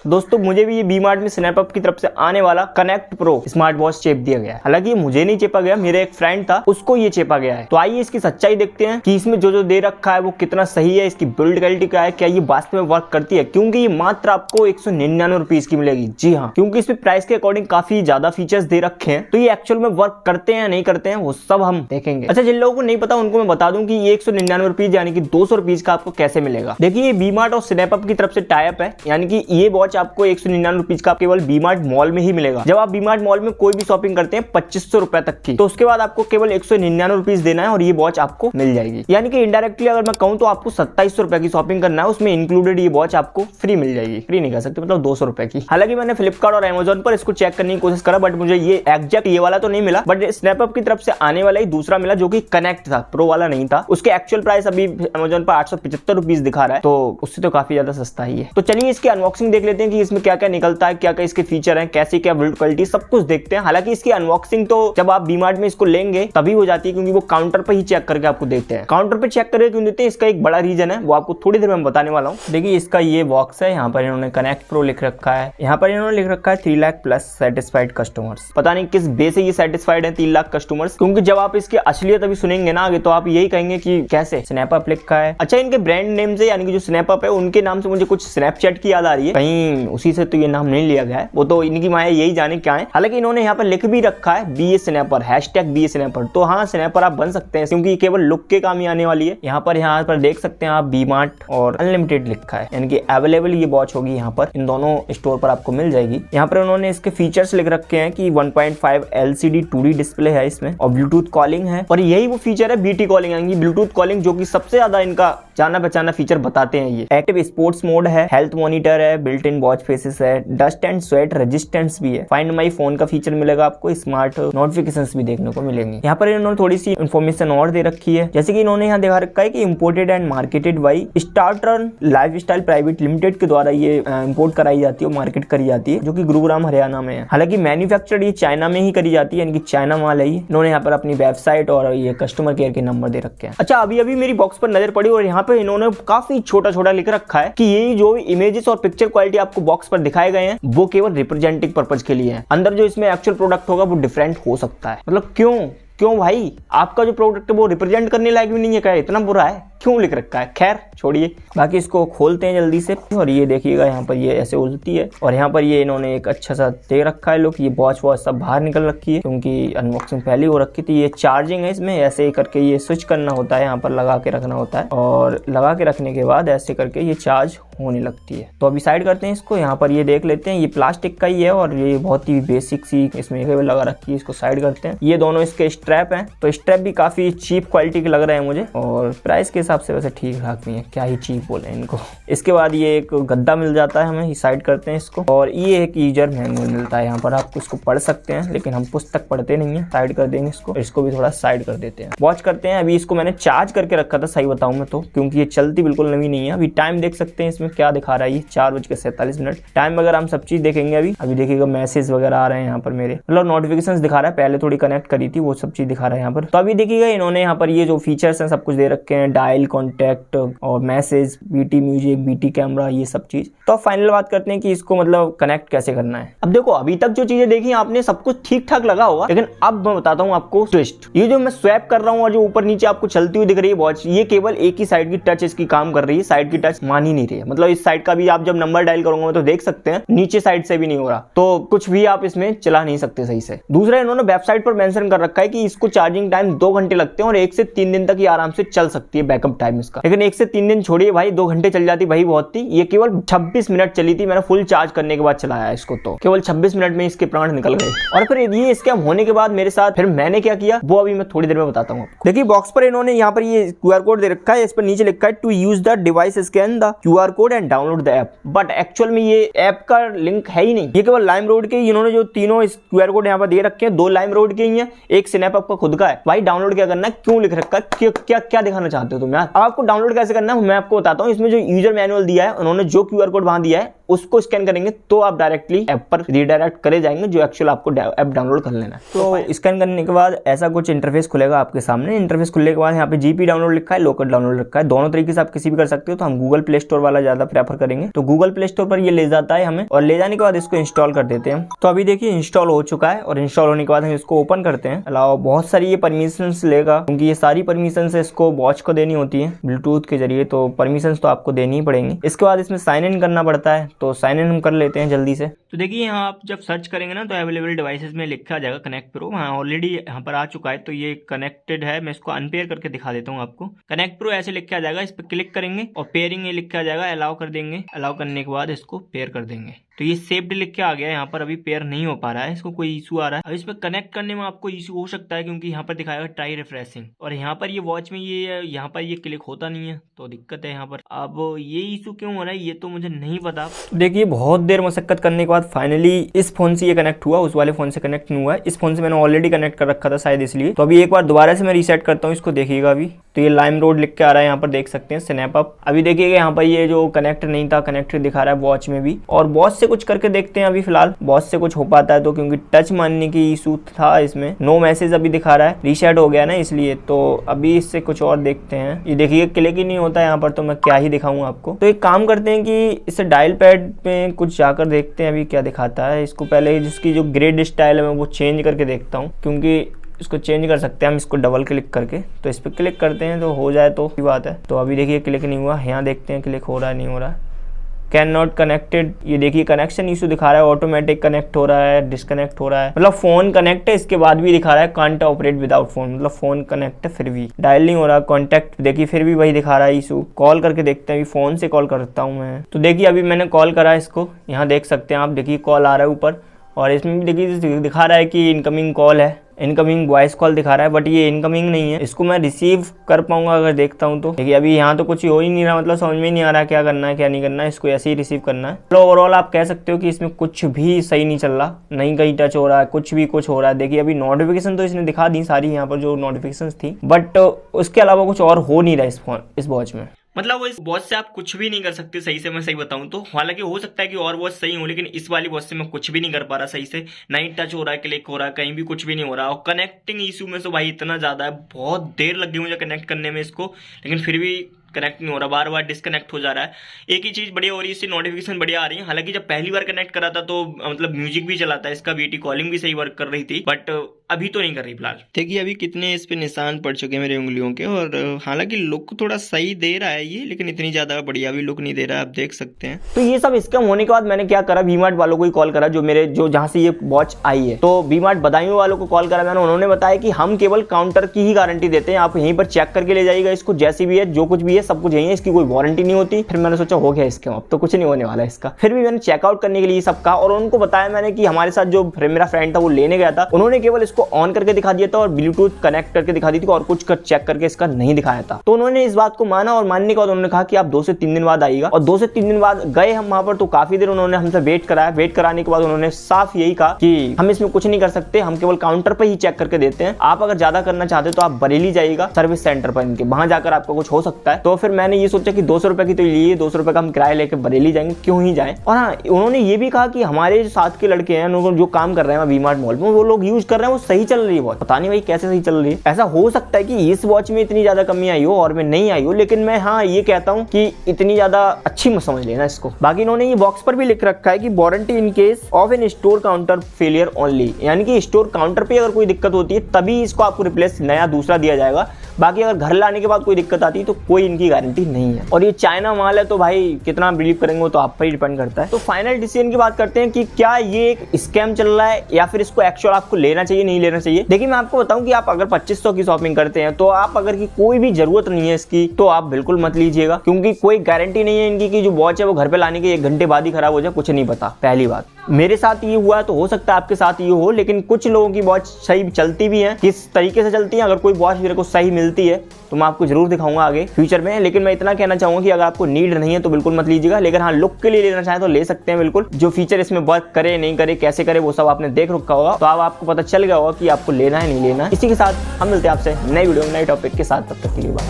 दोस्तों मुझे भी ये वी मार्ट में स्नैपअप की तरफ से आने वाला कनेक्ट प्रो स्मार्ट वॉच चेप दिया गया है। हालांकि मुझे नहीं चेपा गया, मेरे एक फ्रेंड था उसको ये चेपा गया है। तो आइए इसकी सच्चाई देखते हैं कि इसमें जो जो दे रखा है वो कितना सही है, इसकी बिल्ड क्वालिटी क्या है, क्या ये वास्तव में वर्क करती है। क्योंकि ये मात्र आपको 199 रुपीज की मिलेगी। जी हाँ, क्योंकि इसमें प्राइस के अकॉर्डिंग काफी ज्यादा फीचर्स दे रखे हैं। तो ये एक्चुअल में वर्क करते हैं नहीं करते हैं वो सब हम देखेंगे। अच्छा, जिन लोगों को नहीं पता उनको मैं बता दूं कि ये 199 रुपीज यानी कि 200 रुपीज का आपको कैसे मिलेगा। देखिए ये वी मार्ट और स्नैपअप की तरफ से टाइप है, यानी कि ये वॉच आपको 199 रुपीज का केवल वी मार्ट मॉल में ही मिलेगा। जब आप वी मार्ट मॉल में कोई भी शॉपिंग करते हैं 2500 रुपए तक की, तो उसके बाद आपको केवल 199 रुपीज देना है और ये वॉच आपको मिल जाएगी। यानी कि इनडायरेक्टली अगर मैं कहूं तो आपको 2700 रुपए की शॉपिंग करना है, उसमें इंक्लूडेड ये वॉच आपको फ्री मिल जाएगी। फ्री नहीं कह सकते, मतलब 200 रुपए की। हालांकि मैंने फ्लिपकार्ट और अमेजोन पर इसको चेक करने की कोशिश करा, बट मुझे ये एग्जैक्ट ये वाला तो नहीं मिला, बट स्नैपअप की तरफ से आने वाला ही दूसरा मिला जो कि कनेक्ट था, प्रो वाला नहीं था। उसके एक्चुअल प्राइस अभी अमेजोन पर 875 रुपीज दिखा रहा है, तो उससे तो काफी ज्यादा सस्ता ही है। तो चलिए इसकी अनबॉक्सिंग देख लेते हैं कि इसमें क्या क्या निकलता है, क्या क्या इसके फीचर हैं, कैसे क्या बिल्ड क्वालिटी, सब कुछ देखते हैं। हालांकि इसकी अनबॉक्सिंग तो जब आप वी मार्ट में इसको लेंगे तभी हो जाती है, क्योंकि वो काउंटर पर ही चेक करके आपको देते हैं। काउंटर पे चेक करके क्यों देते हैं, इसका एक बड़ा रीजन है, वो आपको थोड़ी देर में बताने वाला हूँ। देखिए इसका ये बॉक्स है, यहाँ पर इन्होंने कनेक्ट प्रो लिख रखा है, यहाँ पर इन्होंने लिख रखा है 3 लाख प्लस सेटिस्फाइड कस्टमर्स। पता नहीं किस बेस से ये सेटिस्फाइड है 3 लाख कस्टमर्स, क्योंकि जब आप इसकी असलियत अभी सुनेंगे ना आगे तो आप यही कहेंगे कि कैसे स्नैपअप लिखा है। अच्छा, इनके ब्रांड नेम से यानी कि जो स्नैपअप है उनके नाम से मुझे कुछ स्नैपचैट की याद आ रही है, कहीं उसी से तो ये नाम नहीं लिया गया है, वो तो इनकी माया यही जाने क्या है। हालांकि इन्होंने यहाँ पर लिख भी रखा है BA स्नैपर, #BA स्नैपर। तो हाँ, स्नैपर आप बन सकते हैं क्योंकि केवल लुक के काम ही आने वाली है। यहाँ पर देख सकते हैं आप वी मार्ट और अनलिमिटेड लिखा है, यानी कि अवेलेबल ये वॉच होगी यहाँ पर, इन दोनों स्टोर पर आपको मिल जाएगी। यहाँ पर उन्होंने इसके फीचर्स लिख रखे हैं कि 1.5 LCD 2D डिस्प्ले है इसमें, और ब्लूटूथ कॉलिंग है, और यही वो फीचर है BT कॉलिंग, यानी ब्लूटूथ कॉलिंग, जो कि सबसे ज्यादा इनका जाना पहचाना फीचर बताते हैं। ये एक्टिव स्पोर्ट्स मोड है, हेल्थ मॉनिटर है, बिल्ट इन वॉच फेसेस है, डस्ट एंड स्वेट रेजिस्टेंस भी है, फाइंड माई फोन का फीचर मिलेगा आपको, स्मार्ट नोटिफिकेशंस भी देखने को मिलेंगे। यहाँ पर इन्होंने थोड़ी सी इन्फॉर्मेशन और दे रखी है, जैसे कि इन्होंने यहाँ दिखा रखा है कि इम्पोर्टेड एंड मार्केटेड बाई स्टार्टर्न लाइफस्टाइल प्राइवेट लिमिटेड के द्वारा ये इम्पोर्ट कराई जाती है, मार्केट करी जाती है, जो कि गुरुग्राम हरियाणा में है। हालांकि मैन्युफैक्चर्ड ये चाइना में ही करी जाती है, यानी कि चाइना माल है ये। इन्होंने यहाँ पर अपनी वेबसाइट और ये कस्टमर केयर के नंबर दे रखे हैं। अच्छा, अभी अभी मेरी बॉक्स पर नजर पड़ी और यहाँ पे इन्होंने काफी छोटा छोटा लिख रखा है कि ये जो इमेजेस और पिक्चर क्वालिटी आपको बॉक्स पर दिखाए गए हैं वो केवल रिप्रेजेंटिव पर्पज के लिए है। अंदर जो इसमें एक्चुअल प्रोडक्ट होगा वो डिफरेंट हो सकता है। मतलब क्यों भाई, आपका जो प्रोडक्ट है वो रिप्रेजेंट करने लायक भी नहीं है, क्या इतना बुरा है, क्यों लिख रखा है। खैर छोड़िए, बाकी इसको खोलते हैं जल्दी से। और ये देखिएगा यहाँ पर ये ऐसे उलटी है, और यहाँ पर ये इन्होंने एक अच्छा सा दे रखा है लुक। ये वॉच सब बाहर निकल रखी है क्योंकि अनबॉक्सिंग पहले हो रखी थी। ये चार्जिंग है, इसमें ऐसे ही करके ये स्विच करना होता है, यहाँ पर लगा के रखना होता है, और लगा के रखने के बाद ऐसे करके ये चार्ज होने लगती है। तो अभी साइड करते हैं इसको। यहाँ पर ये देख लेते हैं, ये प्लास्टिक का ही है और ये बहुत ही बेसिक सी इसमें केबल लगा रखी है। इसको साइड करते हैं। ये दोनों इसके स्ट्रैप हैं, तो स्ट्रैप भी काफी चीप क्वालिटी के लग रहे हैं मुझे, और प्राइस के हिसाब से वैसे ठीक ठाक भी है, क्या ही चीप बोले इनको। इसके बाद ये एक गद्दा मिल जाता है हमें, साइड करते हैं इसको, और ये एक यूजर मैनुअल मिलता है। यहाँ पर आप इसको पढ़ सकते हैं, लेकिन हम पुस्तक पढ़ते नहीं है। साइड कर देंगे इसको भी थोड़ा साइड कर देते हैं। वॉच करते हैं। अभी इसको मैंने चार्ज करके रखा था, सही बताऊं मैं तो, क्योंकि ये चलती बिल्कुल नवी नहीं है। अभी टाइम देख सकते हैं इसमें क्या दिखा रहा है, 4:47 टाइम वगैरह हम सब चीज देखेंगे। अभी देखिएगा मैसेज वगैरह आ रहे हैं यहाँ पर मेरे, मतलब नोटिफिकेशंस दिखा रहा है। पहले थोड़ी कनेक्ट करी थी, वो सब चीज दिखा रहा है यहाँ पर। तो अभी देखिएगा इन्होंने यहाँ पर ये जो फीचर्स हैं सब कुछ दे रखे हैं, डायल, कॉन्टैक्ट और message, BT music, BT camera, ये सब चीज। तो फाइनल बात करते हैं कि इसको मतलब कनेक्ट कैसे करना है। अब देखो, अभी तक जो चीजें देखी आपने सब कुछ ठीक ठाक लगा होगा, लेकिन अब मैं बताता हूँ आपको ट्विस्ट। ये जो मैं स्वैप कर रहा हूँ और जो ऊपर नीचे आपको चलती हुई दिख रही है वॉच, ये केवल एक ही साइड की टच इसकी काम कर रही है, साइड की टच मान ही नहीं रही है। मतलब इस साइड का भी आप जब नंबर डायल करूंगा तो देख सकते हैं नीचे साइड से भी नहीं हो रहा, तो कुछ भी आप इसमें चला नहीं सकते सही से। दूसरा, इन्होंने वेबसाइट पर मेंशन कर रखा है कि इसको चार्जिंग टाइम 2 घंटे लगते हैं और 1 से 3 दिन तक ये आराम से चल सकती है, बैकअप टाइम इसका। लेकिन 1 से 3 दिन छोड़िए भाई, 2 घंटे चल जाती भाई बहुत थी। ये केवल 26 मिनट चली थी, मैंने फुल चार्ज करने के बाद चलाया इसको, तो केवल 26 मिनट में इसके प्राण निकल गए। और फिर ये स्कैम होने के बाद मेरे साथ फिर मैंने क्या किया वो अभी मैं थोड़ी देर में बताता हूँ आपको। देखिए बॉक्स पर इन्होंने यहाँ पर ये QR कोड दे रखा है, इस पर नीचे लिखा है to use the device scan the QR code and download the app. But actual में ये ऐप का लिंक है ही नहीं, ये केवल लाइमरोड के इन्होंने जो तीनों इस QR कोड यहाँ पर दे रखे हैं, 2 लाइमरोड के ही है, एक स्नैपअप का खुद का है। भाई डाउनलोड क्या करना है, क्यों लिख रखा है, क्या दिखाना चाहते हो तुम ना। अब आपको डाउनलोड कैसे करना है मैं आपको बताता हूँ। इसमें जो यूजर मैनुअल दिया है, उन्होंने जो QR कोड वहां दिया है उसको स्कैन करेंगे तो आप डायरेक्टली ऐप पर रीडायरेक्ट करे जाएंगे, जो एक्चुअल आपको ऐप डाउनलोड कर लेना है। तो स्कैन करने के बाद ऐसा कुछ इंटरफेस खुलेगा आपके सामने। इंटरफेस खुलने के बाद यहाँ पे GP डाउनलोड लिखा है, लोकल डाउनलोड लिखा है। दोनों तरीके से आप किसी भी कर सकते हो। तो हम गूगल प्ले स्टोर वाला ज्यादा प्रेफर करेंगे। तो गूगल प्ले स्टोर पर ये ले जाता है हमें, और ले जाने के बाद इसको इंस्टॉल कर देते हैं। तो अभी देखिए इंस्टॉल हो चुका है, और इंस्टॉल होने के बाद हम इसको ओपन करते हैं। अलावा बहुत सारी ये परमिशन लेगा, क्योंकि ये सारी परमिशन इसको वॉच को देनी होती है ब्लूटूथ के जरिए। तो परमिशन तो आपको देनी ही पड़ेंगी। इसके बाद इसमें साइन इन करना पड़ता है, तो साइन इन हम कर लेते हैं जल्दी से। तो देखिए यहाँ आप जब सर्च करेंगे ना तो अवेलेबल डिवाइसेस में लिखा जाएगा कनेक्ट प्रो। हाँ ऑलरेडी यहाँ पर आ चुका है, तो ये कनेक्टेड है। मैं इसको अनपेयर करके दिखा देता हूँ आपको। कनेक्ट प्रो ऐसे लिख के आ जाएगा, इस पर क्लिक करेंगे और पेयरिंग ये लिख के आ जाएगा, अलाउ कर देंगे। अलाउ करने के बाद इसको पेयर कर देंगे। तो ये सेव्ड लिख के आ गया। यहाँ पर अभी पेयर नहीं हो पा रहा है, इसको कोई इशू आ रहा है। अब इसमें कनेक्ट करने में आपको इशू हो सकता है, क्योंकि यहाँ पर दिखाएगा ट्राई रिफ्रेशिंग, और यहाँ पर ये वॉच में ये यहाँ पर ये क्लिक होता नहीं है, तो दिक्कत है यहाँ पर। अब ये इशू क्यों हो रहा है ये तो मुझे नहीं पता। देखिए बहुत देर मशक्कत करने के बाद फाइनली इस फोन से ये कनेक्ट हुआ, उस वाले फोन से कनेक्ट नहीं हुआ है। इस फोन से मैंने ऑलरेडी कनेक्ट कर रखा था शायद, इसलिए। तो अभी एक बार दोबारा से मैं रीसेट करता हूँ इसको, देखिएगा अभी। तो ये लाइम रोड लिख के आ रहा है, यहाँ पर देख सकते हैं स्नैप अप। अभी देखिएगा यहाँ पर ये जो कनेक्ट नहीं था, कनेक्ट दिखा रहा है वॉच में भी। और बॉस से कुछ करके देखते हैं अभी फिलहाल, बॉस से कुछ हो पाता है तो, क्योंकि टच मानने की इशू था इसमें। नो मैसेज अभी दिखा रहा है, रीसेट हो गया ना इसलिए। तो अभी इससे कुछ और देखते हैं। ये देखिए क्लिक ही नहीं होता है यहाँ पर, तो मैं क्या ही दिखाऊं आपको। तो एक काम करते हैं कि इसे डायल पैड पे कुछ जाकर देखते हैं अभी क्या दिखाता है। इसको पहले जिसकी जो ग्रेड स्टाइल है मैं वो चेंज करके देखता हूँ, क्योंकि इसको चेंज कर सकते हैं हम इसको डबल क्लिक करके। तो इस पर क्लिक करते हैं तो हो जाए तो की बात है। तो अभी देखिए क्लिक नहीं हुआ, यहाँ देखते हैं क्लिक हो रहा है नहीं हो रहा है। कैन नॉट कनेक्टेड, ये देखिए कनेक्शन इशू दिखा रहा है, ऑटोमेटिक कनेक्ट हो रहा है, डिस्कनेक्ट हो रहा है। मतलब फोन कनेक्ट है, इसके बाद भी दिखा रहा है कांट ऑपरेट विदाउट फोन, मतलब फोन कनेक्ट है फिर भी डायल नहीं हो रहा। कॉन्टैक्ट देखिए फिर भी वही दिखा रहा है इशू। कॉल करके देखते हैं, अभी फोन से कॉल करता हूँ मैं। तो देखिए अभी मैंने कॉल करा इसको, यहाँ देख सकते हैं आप, देखिए कॉल आ रहा है ऊपर, और इसमें भी देखिए दिखा रहा है कि इनकमिंग कॉल है, इनकमिंग वॉइस कॉल दिखा रहा है, बट ये इनकमिंग नहीं है। इसको मैं रिसीव कर पाऊंगा अगर देखता हूं तो। देखिए अभी यहाँ तो कुछ हो ही नहीं रहा, मतलब समझ में नहीं आ रहा क्या करना है क्या नहीं करना है। इसको ऐसे ही रिसीव करना है। तो ओवरऑल आप कह सकते हो कि इसमें कुछ भी सही नहीं चल रहा, नहीं कहीं टच हो रहा है, कुछ हो रहा है। देखिए अभी नोटिफिकेशन तो इसने दिखा दी सारी यहाँ पर जो नोटिफिकेशन थी, बट उसके अलावा कुछ और हो नहीं रहा इस वॉच में। मतलब वो इस वॉच से आप कुछ भी नहीं कर सकते सही से, मैं सही बताऊं तो। हालांकि हो सकता है कि और वॉच सही हो, लेकिन इस वाली वॉच से मैं कुछ भी नहीं कर पा रहा सही से। नहीं टच हो रहा है, क्लिक हो रहा है, कहीं भी कुछ भी नहीं हो रहा। और कनेक्टिंग इशू में तो भाई इतना ज्यादा है, बहुत देर लग गई मुझे कनेक्ट करने में इसको, लेकिन फिर भी कनेक्ट नहीं हो रहा, बार बार डिस्कनेक्ट हो जा रहा है। एक ही चीज बढ़िया हो रही है, इससे नोटिफिकेशन बढ़िया आ रही है। हालांकि जब पहली बार कनेक्ट करा था तो मतलब म्यूजिक भी चलाता है इसका, वीडियो कॉलिंग भी सही वर्क कर रही थी, बट अभी तो नहीं कर रही फिलहाल। देखिए अभी कितने इस पे निशान पड़ चुके हैं मेरी उंगलियों के, और हालांकि लुक थोड़ा सही दे रहा है ये, लेकिन इतनी ज्यादा बढ़िया भी लुक नहीं दे रहा है, आप देख सकते हैं। तो ये सब स्कैम होने के बाद मैंने क्या करा, वी-मार्ट वालों को ही कॉल करा, जो मेरे जो जहां से ये वॉच आई है। तो वी-मार्ट बदायूं वालों को कॉल करा मैंने, उन्होंने बताया कि हम केवल काउंटर की ही गारंटी देते हैं, आप यहीं पर चेक करके ले जाइएगा इसको, जैसी भी है जो कुछ भी है सब कुछ यही है, इसकी कोई वारंटी नहीं होती। फिर मैंने सोचा हो गया इसके, अब तो कुछ नहीं होने वाला इसका। फिर भी मैंने चेकआउट करने के लिए सब कहा, और उनको बताया मैंने कि हमारे साथ जो मेरा फ्रेंड था वो लेने गया था, उन्होंने केवल इसको ऑन करके दिखा दिया था और ब्लूटूथ कनेक्ट करके दिखा दी थी, और कुछ चेक करके इसका नहीं दिखाया था। तो उन्होंने इस बात को माना, और मानने के बाद उन्होंने कहा कि आप 2 से 3 दिन बाद आइएगा। और 2 से 3 दिन बाद गए हम वहां पर, तो काफी देर उन्होंने हमसे वेट कराया। वेट कराने के बाद उन्होंने साफ यही कहा कि हम इसमें कुछ नहीं कर सकते, हम केवल काउंटर पर ही चेक करके देते हैं। आप अगर ज्यादा करना चाहते हो तो आप बरेली जाइएगा सर्विस सेंटर पर इनके, वहां जाकर आपको कुछ हो सकता है। तो फिर मैंने ये सोचा कि 200 रुपए की तो लिए, 200 रुपए का हम किराया लेकर बरेली जाएंगे, क्यों ही जाएं। और हाँ, उन्होंने ये भी कहा कि हमारे जो साथ के लड़के हैं जो काम कर रहे हैं वी-मार्ट मॉल में, वो लोग यूज कर रहे हैं, वो सही चल रही है वॉच। पता नहीं भाई कैसे सही चल रही है। ऐसा हो सकता है कि इस वॉच में इतनी ज्यादा कमी आई हो और में नहीं आई हो, लेकिन मैं हाँ ये कहता हूँ कि इतनी ज्यादा अच्छी मत समझ लेना इसको। बाकी इन्होंने ये बॉक्स पर भी लिख रखा है कि warranty in case of an store counter failure only, यानी कि स्टोर काउंटर पे अगर कोई दिक्कत होती है तभी इसको आपको रिप्लेस नया दूसरा दिया जाएगा। बाकी अगर घर लाने के बाद कोई दिक्कत आती है तो कोई इनकी गारंटी नहीं है। और ये चाइना माल है, तो भाई कितना बिलीव करेंगे वो तो आप पर ही डिपेंड करता है। तो फाइनल डिसीजन की बात करते हैं कि क्या ये एक स्कैम चल रहा है या फिर इसको एक्चुअल आपको लेना चाहिए नहीं लेना चाहिए। देखिए मैं आपको बताऊं कि आप अगर 2500 की शॉपिंग करते हैं, तो आप अगर की कोई भी जरूरत नहीं है इसकी, तो आप बिल्कुल मत लीजिएगा, क्योंकि कोई गारंटी नहीं है इनकी कि जो वॉच है वो घर पे लाने के 1 घंटे बाद ही खराब हो जाए, कुछ नहीं पता। पहली बात, मेरे साथ ये हुआ है तो हो सकता है आपके साथ ये हो, लेकिन कुछ लोगों की वॉच सही चलती भी है। किस तरीके से चलती है, अगर कोई वॉच मेरे को सही मिलती है तो मैं आपको जरूर दिखाऊंगा आगे फ्यूचर में। लेकिन मैं इतना कहना चाहूंगा कि अगर आपको नीड नहीं है तो बिल्कुल मत लीजिएगा, लेकिन हाँ लुक के लिए लेना चाहे तो ले सकते हैं बिल्कुल। जो फीचर इसमें वर्क करे नहीं करे कैसे करे वो सब आपने देख रखा होगा, तो अब आपको पता चल गया होगा कि आपको लेना है नहीं लेना। इसी के साथ हम मिलते हैं आपसे नई वीडियो नए टॉपिक के साथ, तब तक के लिए बाय।